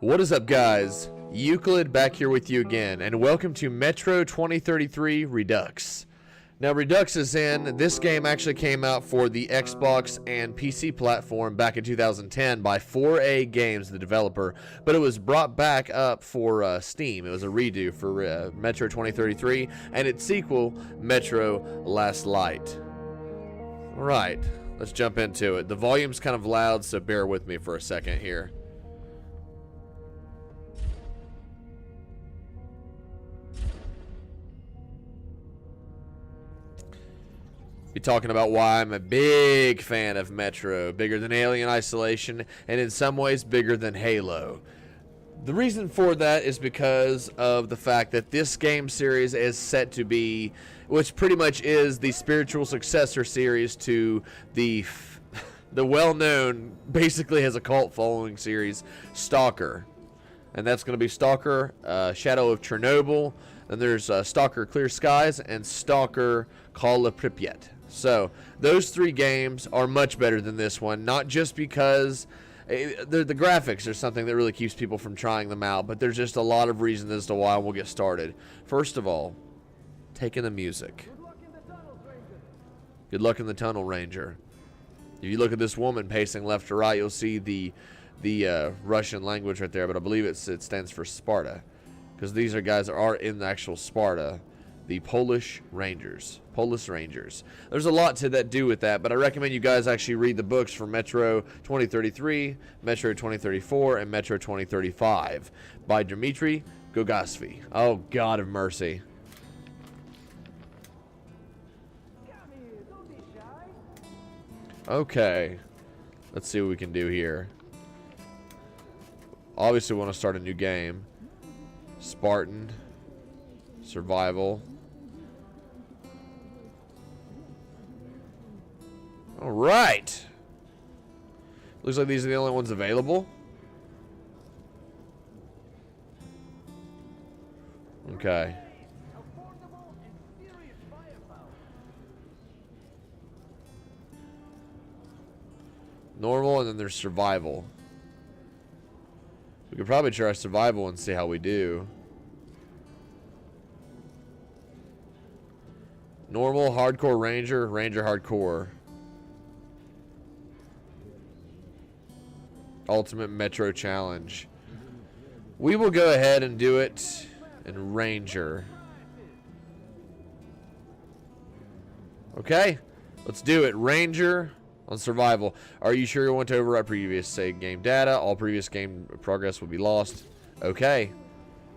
What is up, guys? Euclid back here with you again, and welcome to Metro 2033 Redux. Now, Redux is in. This game actually came out for the Xbox and PC platform back in 2010 by 4A Games, the developer, but it was brought back up for Steam. It was a redo for Metro 2033 and its sequel, Metro Last Light. Alright, let's jump into it. The volume's kind of loud, so bear with me for a second here. Be talking about why I'm a big fan of Metro, bigger than Alien Isolation, and in some ways bigger than Halo. The reason for that is because of the fact that this game series is set to be, which pretty much is the spiritual successor series to the well-known, basically has a cult following series, S.T.A.L.K.E.R. And that's going to be S.T.A.L.K.E.R, Shadow of Chernobyl, then there's S.T.A.L.K.E.R Clear Skies, and S.T.A.L.K.E.R Call of Pripyat. So those three games are much better than this one, not just because the graphics are something that really keeps people from trying them out, but there's just a lot of reasons as to why. We'll get started. First of all, taking the music. Good luck in the tunnel, Ranger. If you look at this woman pacing left to right, you'll see the Russian language right there, but I believe it stands for Sparta, because these are guys that are in the actual Sparta. The Polish Rangers. There's a lot to that do with that, but I recommend you guys actually read the books for Metro 2033, Metro 2034, and Metro 2035 by Dmitry Gogasvy. Oh, God of mercy. Okay. Let's see what we can do here. Obviously, we want to start a new game. Spartan. Survival. Alright. Looks like these are the only ones available. Okay. Normal, and then there's survival. We could probably try survival and see how we do. Normal, hardcore, ranger, hardcore. Ultimate Metro Challenge. We will go ahead and do it in Ranger. Okay, let's do it. Ranger on survival. Are you sure you want to overwrite previous save game data? All previous game progress will be lost. Okay.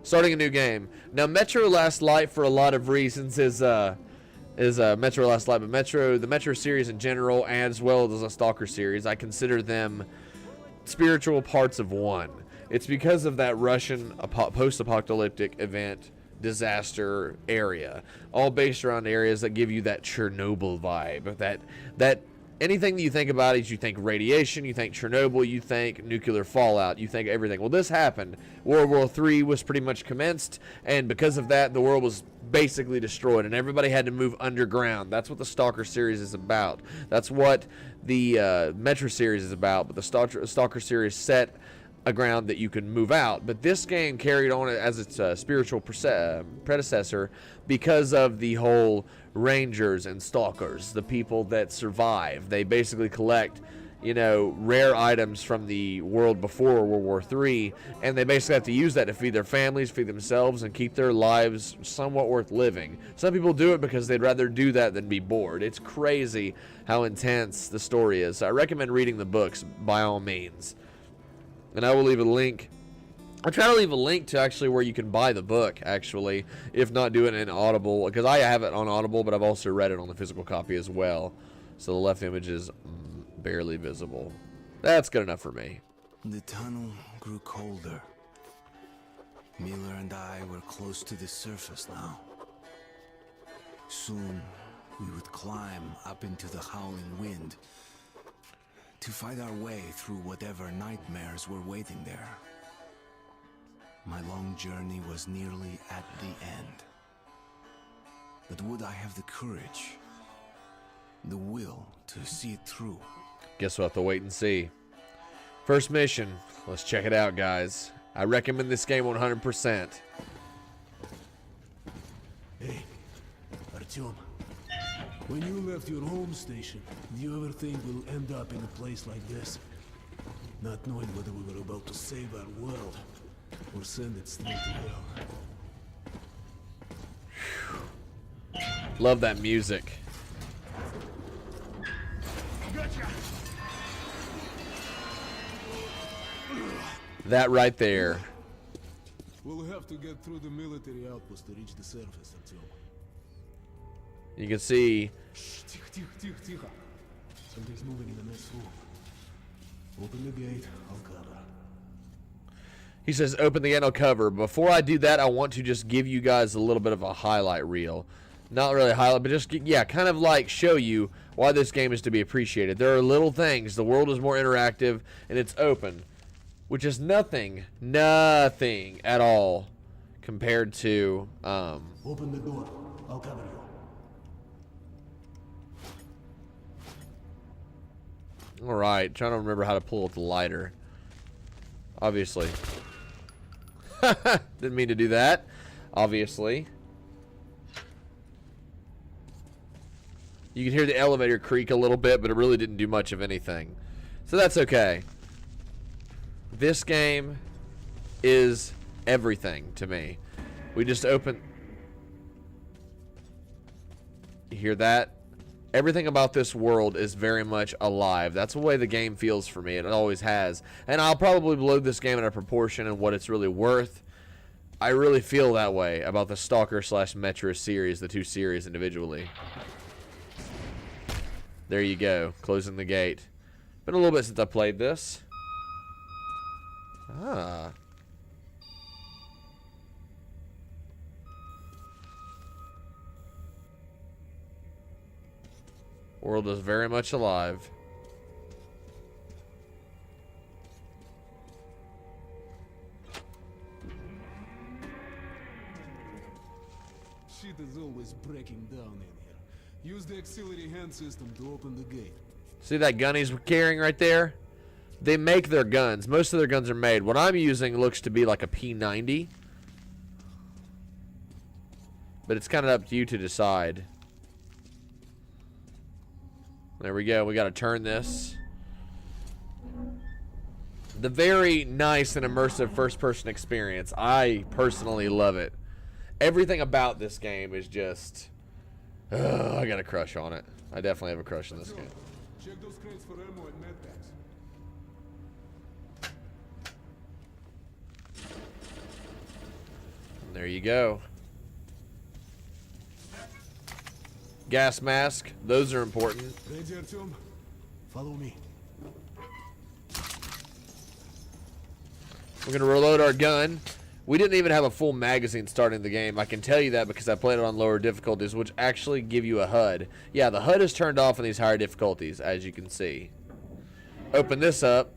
Starting a new game. Now, Metro Last Light, for a lot of reasons, is Metro Last Light, but the Metro series in general, as well as the S.T.A.L.K.E.R series, I consider them spiritual parts of one. It's because of that Russian post-apocalyptic event disaster area, all based around areas that give you that Chernobyl vibe. That anything that you think about is you think radiation, you think Chernobyl, you think nuclear fallout, you think everything. Well, this happened. World War III was pretty much commenced, and because of that, the world was basically destroyed, and everybody had to move underground. That's what the S.T.A.L.K.E.R series is about. That's what the Metro series is about, but the S.T.A.L.K.E.R series set a ground that you can move out. But this game carried on as its spiritual predecessor because of the whole Rangers and Stalkers, the people that survive. They basically collect, you know, rare items from the world before World War III, and they basically have to use that to feed their families, feed themselves, and keep their lives somewhat worth living. Some people do it because they'd rather do that than be bored. It's crazy how intense the story is. So I recommend reading the books by all means. And I will leave a link. I'll try to leave a link to actually where you can buy the book, actually, if not do it in Audible, because I have it on Audible, but I've also read it on the physical copy as well. So the left image is barely visible. That's good enough for me. The tunnel grew colder. Miller and I were close to the surface now. Soon, we would climb up into the howling wind to fight our way through whatever nightmares were waiting there. My long journey was nearly at the end. But would I have the courage, the will to see it through? Guess we'll have to wait and see. First mission. Let's check it out, guys. I recommend this game 100%. Hey, Artyom. When you left your home station, do you ever think we'll end up in a place like this? Not knowing whether we were about to save our world or send it straight to hell. Love that music. Gotcha. That right there. We'll have to get through the military outpost to reach the surface, Artyom. You can see Shh, tiho. Something's moving in the next room. Open the gate, I'll cover. he says open the gate, I'll cover. Before I do that, I want to just give you guys a little bit of a highlight reel. Not really a highlight, but just, yeah, kind of like show you why this game is to be appreciated. There are little things. The world is more interactive, and it's open, which is nothing at all compared to, Open the door, I'll cover you. Alright, trying to remember how to pull up the lighter. Obviously. Didn't mean to do that. Obviously. You can hear the elevator creak a little bit, but it really didn't do much of anything. So that's okay. This game is everything to me. We just open... You hear that? Everything about this world is very much alive. That's the way the game feels for me. It always has. And I'll probably blow this game in a proportion and what it's really worth. I really feel that way about the Stalker/Metro series, the two series individually. There you go. Closing the gate. Been a little bit since I played this. Ah. World is very much alive. Shit is always breaking down in here. Use the auxiliary hand system to open the gate. See that gun he's carrying right there? They make their guns. Most of their guns are made. What I'm using looks to be like a P90. But it's kind of up to you to decide. There we go. We got to turn this. The very nice and immersive first-person experience. I personally love it. Everything about this game is just... I got a crush on it. I definitely have a crush on this game. Check those crates for ammo and med packs. There you go. Gas mask. Those are important. Ready, Artyom? Follow me. We're going to reload our gun. We didn't even have a full magazine starting the game. I can tell you that because I played it on lower difficulties, which actually give you a HUD. Yeah, the HUD is turned off in these higher difficulties, as you can see. Open this up,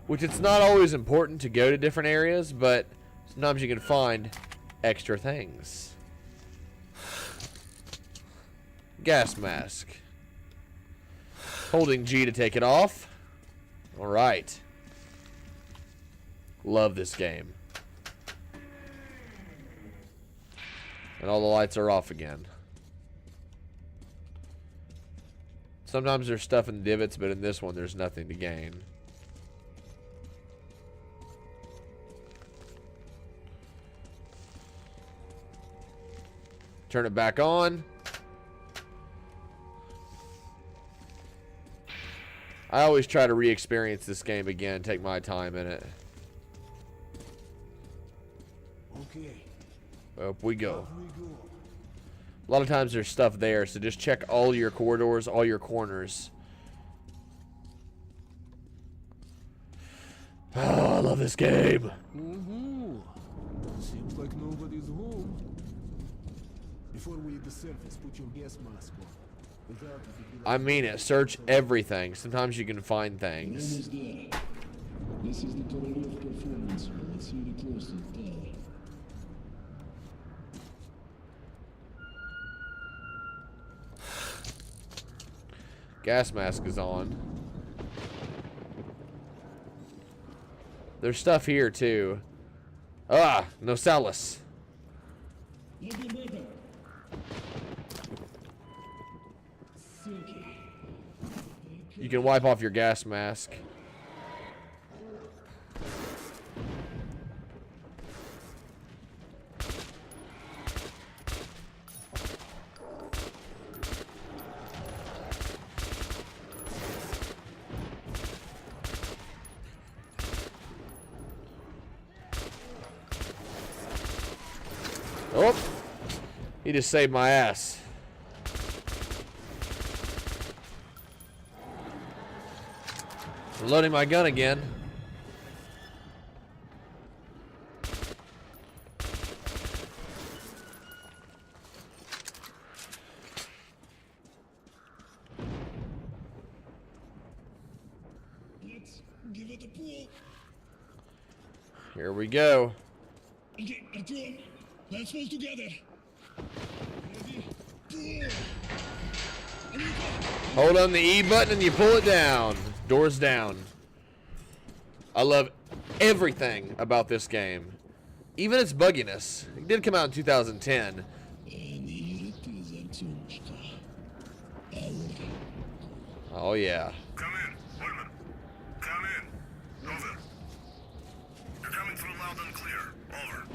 which it's not always important to go to different areas, but sometimes you can find extra things. Gas mask. Holding G to take it off. Alright. Love this game. And all the lights are off again. Sometimes there's stuff in divots, but in this one there's nothing to gain. Turn it back on. I always try to re-experience this game again, take my time in it. Okay. Up we go. Up we go. A lot of times there's stuff there, so just check all your corridors, all your corners. Oh, I love this game. Seems like nobody's home. Before we hit the surface, put your gas mask on. Without it, you'd be I mean it. Search everything. Sometimes you can find things. Almost there. This is the Cavalry performance hall. It's really close to the tower. Gas mask is on. There's stuff here too. Ah, Nosalis. You can wipe off your gas mask. Oh, he just saved my ass. Loading my gun again. Let's give it a pull. Here we go. Okay, Artyom, let's pull together. Ready? Pull. Hold on the E button and you pull it down. Doors down. I love everything about this game. Even its bugginess. It did come out in 2010. Oh yeah. Come in, Woodman. Come in. Over. You're coming through loud and clear. Over.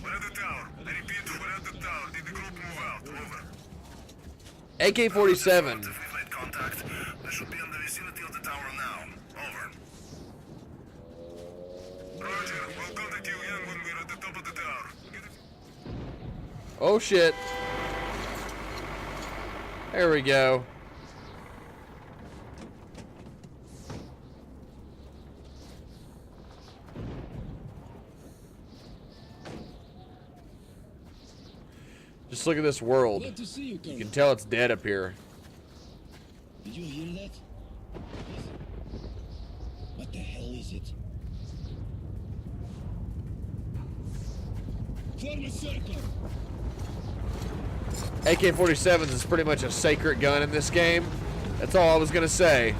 We're at the tower. I repeat, we're at the tower. Did the group move out? Over. AK-47. If we've made contact, they should be in the vicinity of the tower now. Over. Roger. We'll contact you again when we're at the top of the tower. Oh shit. There we go. Just look at this world. Glad to see you, You Colonel. can tell it's dead up here. Did you hear that? What the hell is it? Form a circle. AK-47s is pretty much a sacred gun in this game. That's all I was gonna say.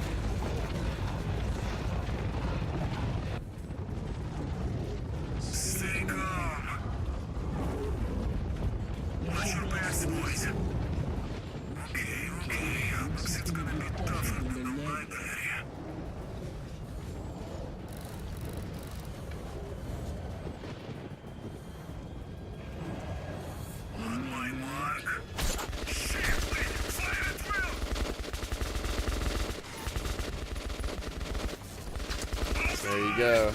Stay calm. Watch your backs, boys. Okay. Looks it's gonna be tougher than the library. On my mark. Shit, wait, fire at will! There you go.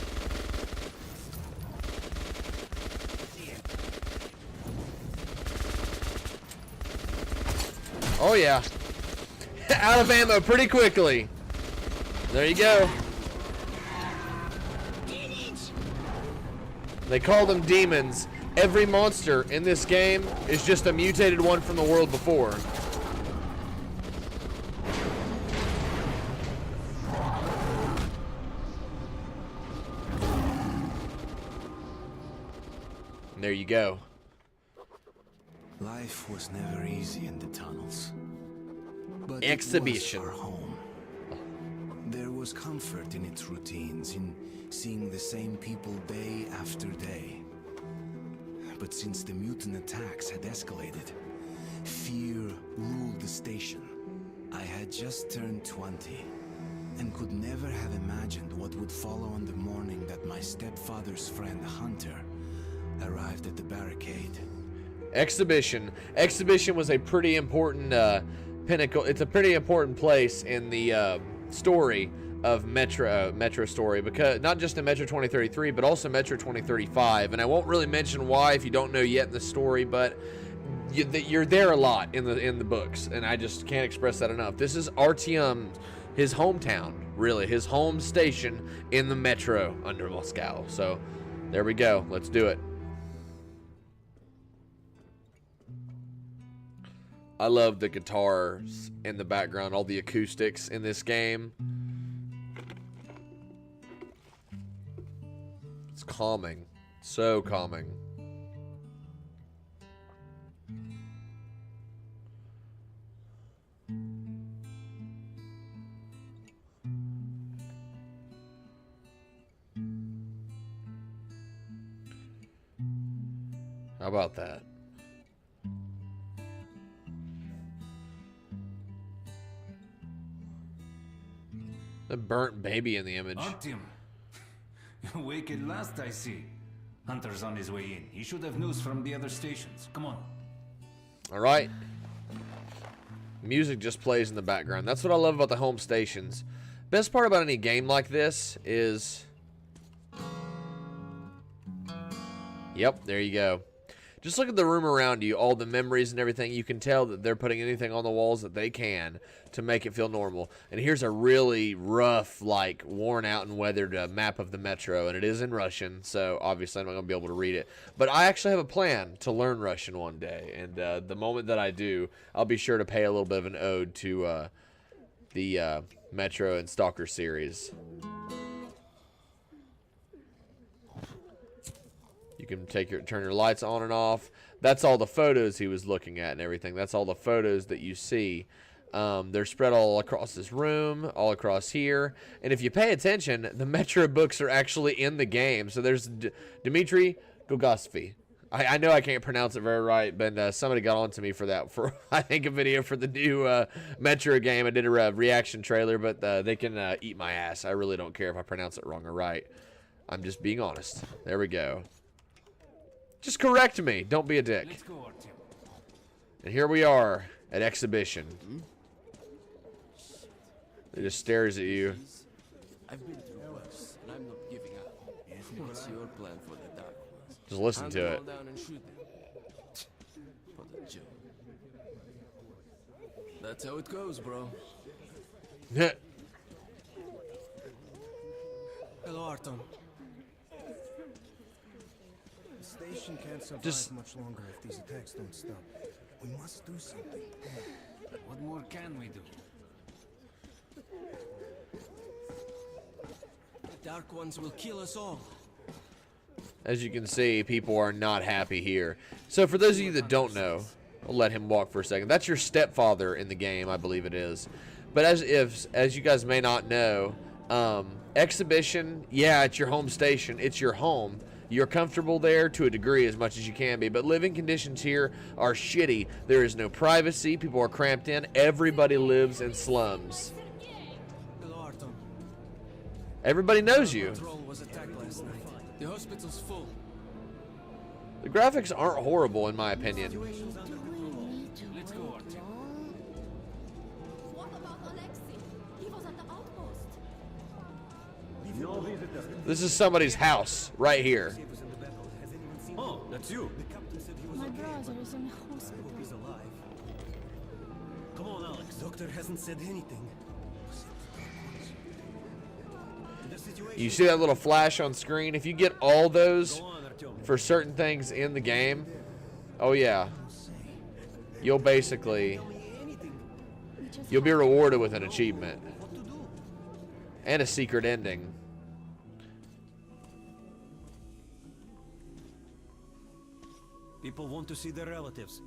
Oh yeah. Out of ammo pretty quickly. There you go. They call them demons. Every monster in this game is just a mutated one from the world before. And there you go. Life was never easy in the tunnels. But Exhibition. It was our home. There was comfort in its routines, in seeing the same people day after day. But since the mutant attacks had escalated, fear ruled the station. I had just turned 20 and could never have imagined what would follow on the morning that my stepfather's friend Hunter arrived at the barricade. Exhibition. Exhibition was a pretty important pinnacle. It's a pretty important place in the story of Metro story, because not just in Metro 2033, but also Metro 2035. And I won't really mention why if you don't know yet in the story, but you're there a lot in the books, and I just can't express that enough. This is Artyom, his hometown, really, his home station in the Metro under Moscow. So there we go. Let's do it. I love the guitars in the background, all the acoustics in this game. It's calming. So calming. How about that? The burnt baby in the image. Artyom, you're awake at last, I see. Hunter's on his way in. He should have news from the other stations. Come on. All right. Music just plays in the background. That's what I love about the home stations. Best part about any game like this is... Yep, there you go. Just look at the room around you, all the memories and everything. You can tell that they're putting anything on the walls that they can to make it feel normal. And here's a really rough, like, worn out and weathered map of the Metro. And it is in Russian, so obviously I'm not going to be able to read it. But I actually have a plan to learn Russian one day. And the moment that I do, I'll be sure to pay a little bit of an ode to the Metro and S.T.A.L.K.E.R series. You can turn your lights on and off. That's all the photos he was looking at and everything. That's all the photos that you see. They're spread all across this room, all across here. And if you pay attention, the Metro books are actually in the game. So there's Dmitry Gogosvy. I know I can't pronounce it very right, but somebody got on to me for that. For I think a video for the new Metro game. I did a reaction trailer, but they can eat my ass. I really don't care if I pronounce it wrong or right. I'm just being honest. There we go. Just correct me. Don't be a dick. Let's go, Artyom. And here we are at exhibition. It just stares at you. I've been through worse, and I'm not giving up. What's your plan for the Dark Ones? Just listen Hunt to them it. all down and shoot them. What a joke. That's how it goes, bro. Hello, Artyom. The station can't survive Just- much longer if these attacks don't stop. We must do something. What more can we do? The Dark Ones will kill us all. As you can see, people are not happy here. So for those of you that don't know, I'll let him walk for a second. That's your stepfather in the game, I believe it is. But as you guys may not know, exhibition, yeah, it's your home station. It's your home. You're comfortable there to a degree as much as you can be, but living conditions here are shitty. There is no privacy. People are cramped in. Everybody lives in slums. Hello, Artyom. Everybody knows you. Patrol was attacked last night. The hospital's full. The graphics aren't horrible in my opinion. Let's go, Artyom. What about Alexei? He was at the outpost. This is somebody's house right here. Oh, that's you. My brother is in the hospital. He's alive. Come on, Alex. Doctor hasn't said anything. The situation. You see that little flash on screen? If you get all those Go on, Artyom. for certain things in the game, oh yeah, you'll basically, you'll be rewarded with an achievement and a secret ending. People want to see their relatives.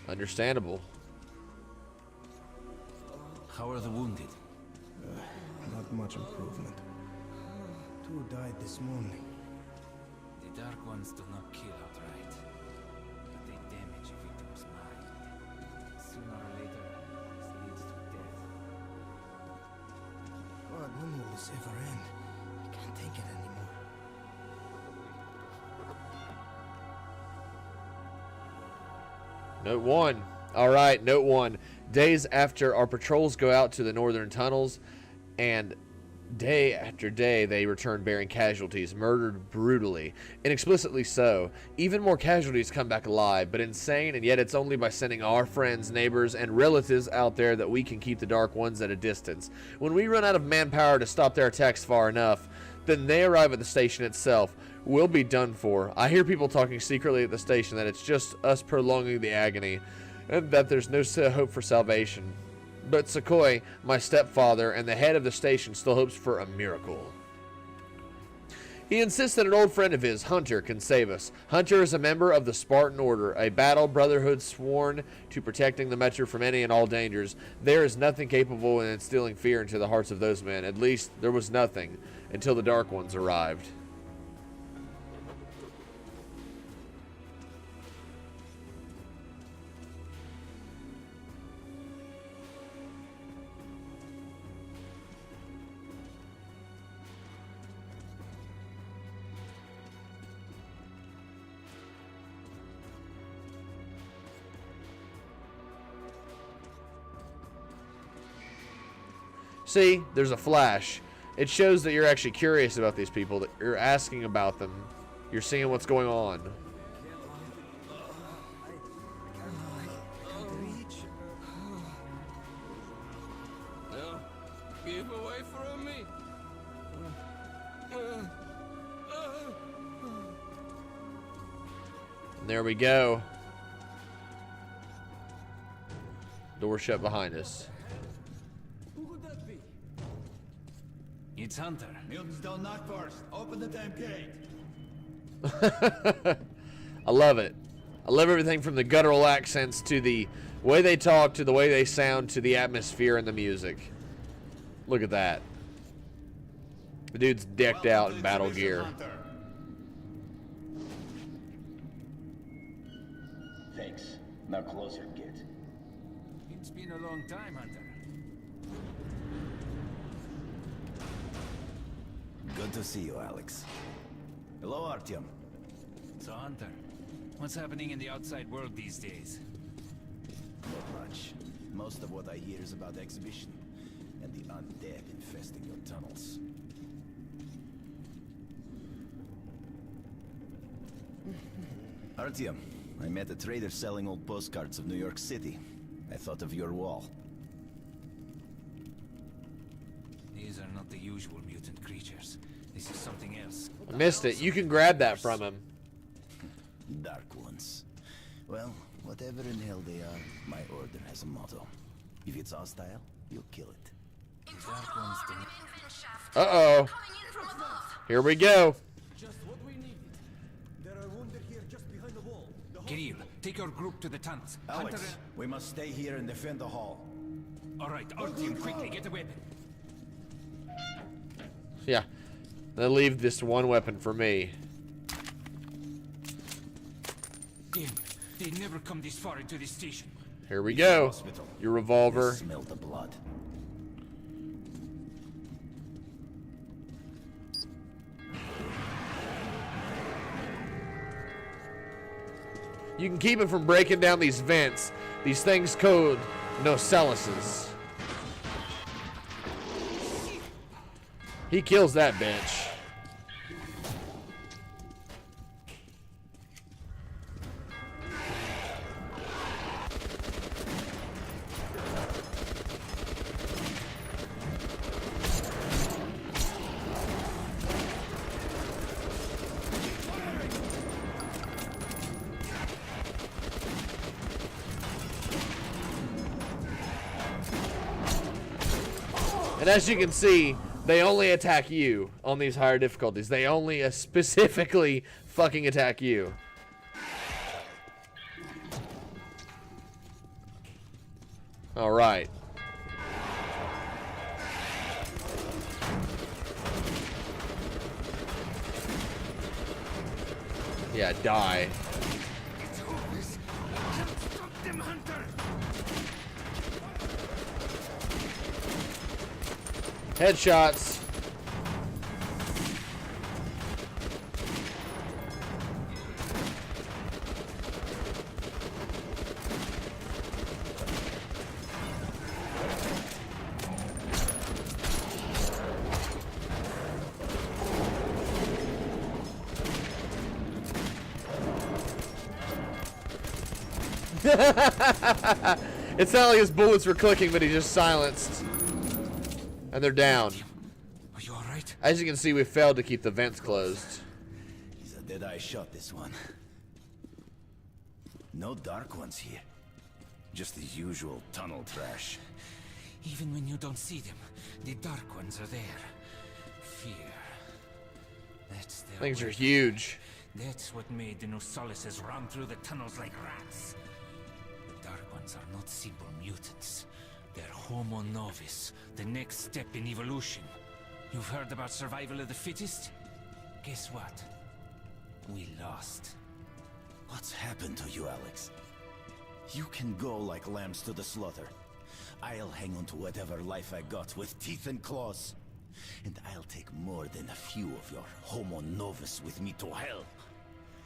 Understandable. How are the wounded? Not much improvement. 2 died this morning. The Dark Ones do not kill outright, but they damage a victim's mind. Sooner or later, this leads to death. God, when will this ever end? I can't take it anymore. Note 1. All right, note 1. Days after our patrols go out to the northern tunnels, and day after day they return bearing casualties, murdered brutally, and explicitly so. Even more casualties come back alive, but insane, and yet it's only by sending our friends, neighbors, and relatives out there that we can keep the Dark Ones at a distance. When we run out of manpower to stop their attacks far enough, then they arrive at the station itself. We'll be done for. I hear people talking secretly at the station that it's just us prolonging the agony, and that there's no hope for salvation. But Sukhoi, my stepfather, and the head of the station still hopes for a miracle. He insists that an old friend of his, Hunter, can save us. Hunter is a member of the Spartan Order, a battle brotherhood sworn to protecting the Metro from any and all dangers. There is nothing capable in instilling fear into the hearts of those men. At least, there was nothing until the Dark Ones arrived. See, there's a flash. It shows that you're actually curious about these people, that you're asking about them. You're seeing what's going on. No, keep away from me. And there we go. Door shut behind us. Who could that be? It's Hunter. Mutants don't knock first. Open the damn gate. I love it. I love everything from the guttural accents to the way they talk to the way they sound to the atmosphere and the music. Look at that. The dude's decked out in battle gear. Thanks. Now closer, kid. It's been a long time, Hunter. Good to see you, Alex. Hello, Artyom. So, Hunter, what's happening in the outside world these days? Not much. Most of what I hear is about the exhibition and the undead infesting your tunnels. Artyom, I met a trader selling old postcards of New York City. I thought of your wall. These are not the usual mutant creatures. This is something else. I missed it. You can grab that from him. Dark ones. Well, whatever in hell they are, my order has a motto. If it's hostile, you'll kill it. Dark ones Uh-oh. Here we go. Just what we needed. There are wounded here just behind the wall. Kirill, take your group to the tunnels. Alex, Hunter, we must stay here and defend the hall. all right, Artyom, quickly get a weapon. Yeah. They leave this one weapon for me. Damn, they never come this far into this station. Here we go. Hospital. Your revolver. You smell the blood. You can keep him from breaking down these vents. These things code Nocelluses. He kills that bitch. And as you can see, they only attack you on these higher difficulties. They only specifically fucking attack you. All right. Yeah, die. Headshots. It sounded like his bullets were clicking, but he just silenced. And they're down. Are you alright? As you can see, we failed to keep the vents closed. He's a dead-eye shot, this one. No dark ones here. Just the usual tunnel trash. Even when you don't see them, the dark ones are there. Fear. That's their Things are weapon. huge. That's what made the Nocelluses run through the tunnels like rats. The Dark Ones are not simple mutants. They're Homo Novus, the next step in evolution. You've heard about survival of the fittest? Guess what? We lost. What's happened to you, Alex? You can go like lambs to the slaughter. I'll hang on to whatever life I got with teeth and claws. And I'll take more than a few of your Homo Novus with me to hell.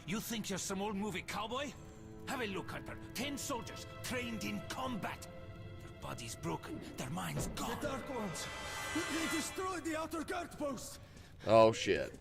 You think you're some old movie cowboy? Have a look, Hunter. 10 soldiers trained in combat. bodies broken, their minds gone. The Dark Ones! They destroyed the outer guard post! Oh shit.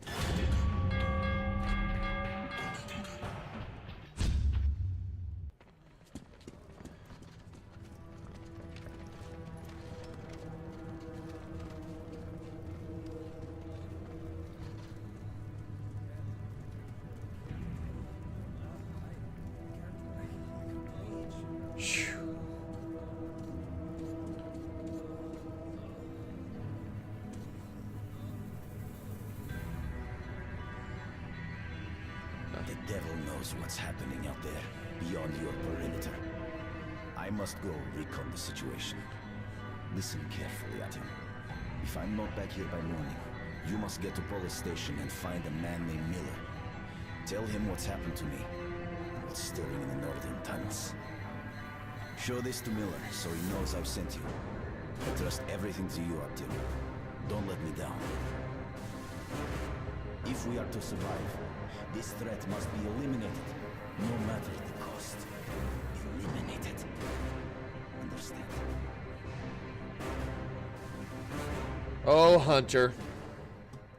The devil knows what's happening out there, beyond your perimeter. I must go recon the situation. Listen carefully, Artyom. If I'm not back here by morning, you must get to police station and find a man named Miller. Tell him what's happened to me, and what's stirring in the northern tunnels. Show this to Miller, so he knows I've sent you. I trust everything to you, Artyom. Don't let me down. If we are to survive, this threat must be eliminated, no matter the cost. Eliminated. Understand? Oh, Hunter.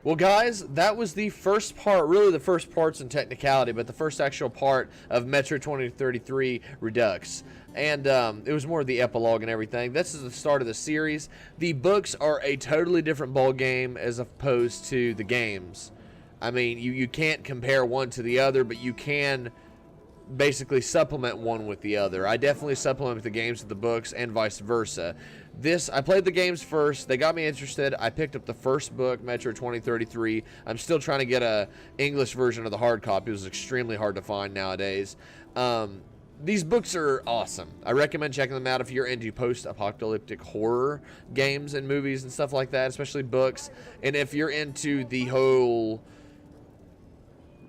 Well, guys, that was the first part, really the first parts in technicality, but the first actual part of Metro 2033 Redux. And it was more of the epilogue and everything. This is the start of the series. The books are a totally different ball game as opposed to the games. I mean, you can't compare one to the other, but you can basically supplement one with the other. I definitely supplement the games with the books and vice versa. I played the games first. They got me interested. I picked up the first book, Metro 2033. I'm still trying to get a English version of the hard copy. It was extremely hard to find nowadays. These books are awesome. I recommend checking them out if you're into post-apocalyptic horror games and movies and stuff like that, especially books. And if you're into the whole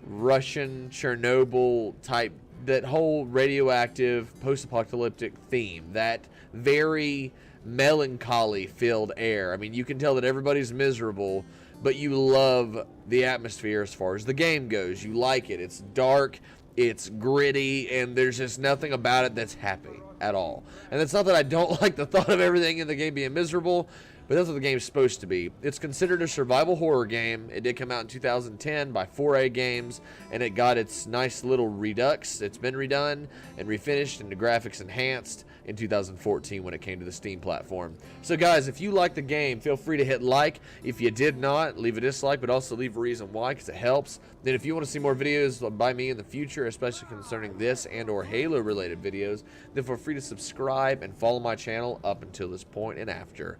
Russian Chernobyl type, that whole radioactive post-apocalyptic theme, that very melancholy filled air. I mean, you can tell that everybody's miserable, but you love the atmosphere as far as the game goes. You like it. It's dark, it's gritty, and there's just nothing about it that's happy at all. And it's not that I don't like the thought of everything in the game being miserable, but that's what the game's supposed to be. It's considered a survival horror game. It did come out in 2010 by 4A Games, and it got its nice little redux. It's been redone and refinished and the graphics enhanced in 2014 when it came to the Steam platform. So guys, if you like the game, feel free to hit like. If you did not, leave a dislike, but also leave a reason why, because it helps. Then if you want to see more videos by me in the future, especially concerning this and or Halo related videos, then feel free to subscribe and follow my channel up until this point and after.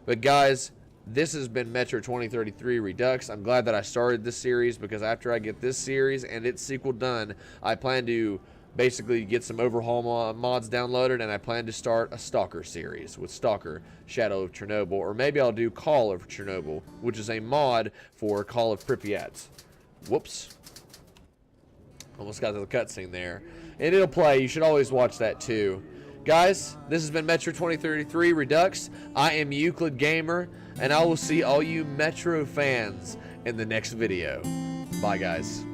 But guys, this has been Metro 2033 Redux. I'm glad that I started this series, because after I get this series and its sequel done, I plan to basically get some overhaul mods downloaded, and I plan to start a S.T.A.L.K.E.R series with S.T.A.L.K.E.R Shadow of Chernobyl, or maybe I'll do Call of Chernobyl, which is a mod for Call of Pripyat. Whoops. Almost got to the cutscene there. And it'll play. You should always watch that too. Guys, this has been Metro 2033 Redux. I am Euclid Gamer, and I will see all you Metro fans in the next video. Bye, guys.